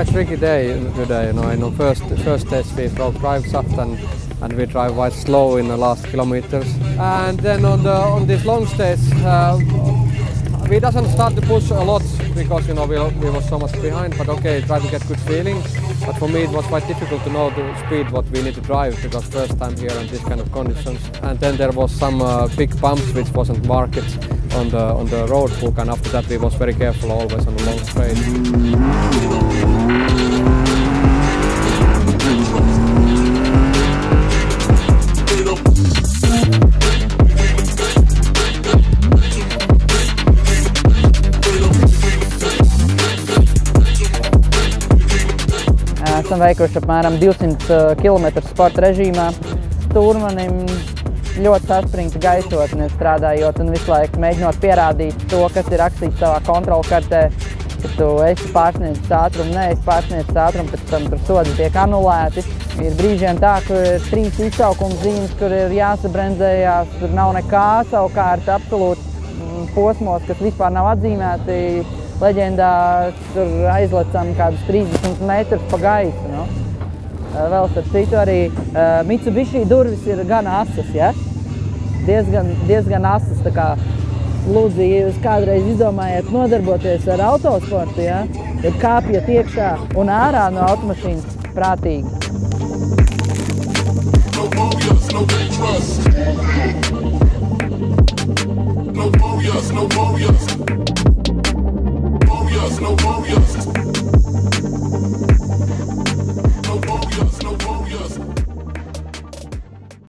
quite tricky day today. In the first test we broke drive shaft and we drive quite slow in the last kilometers. And then on this long stage, we doesn't start to push a lot because we were so much behind. But okay, try to get good feeling. But for me it was quite difficult to know the speed what we need to drive because first time here in this kind of conditions. And then there was some big bumps which wasn't marked on the road book, and after that we was very careful always on the long straight. Esam veikuši apmēram 200 km sporta režīmā. Stūrmanim ļoti saspringta gaisotne strādājot un visu laiku mēģinot pierādīt to, kas ir rakstīts savā kontrola kartē, ka tu esi pārsniedzis ātrumu, neesi pārsniedzis ātrumu, pēc tam tur sodi tiek anulēti. Ir brīžiem tā, kur ir 3 izsaukuma zīmes, kur ir jāsabrenzējās, tur nav nekā, savukārt absolūti posmos, kas vispār nav atzīmēti. Leģendā tur aizlecam kādus 30 metrus pa gaisu. No? Vēl starp citu arī Mitsubishi durvis ir gan asas, ja? Diezgan asas. Tā kā, lūdzu, ja jūs kādreiz izdomājat nodarboties ar autosportu, ja? Tad kāpjat iekšā un ārā no automašīnas prātīgi.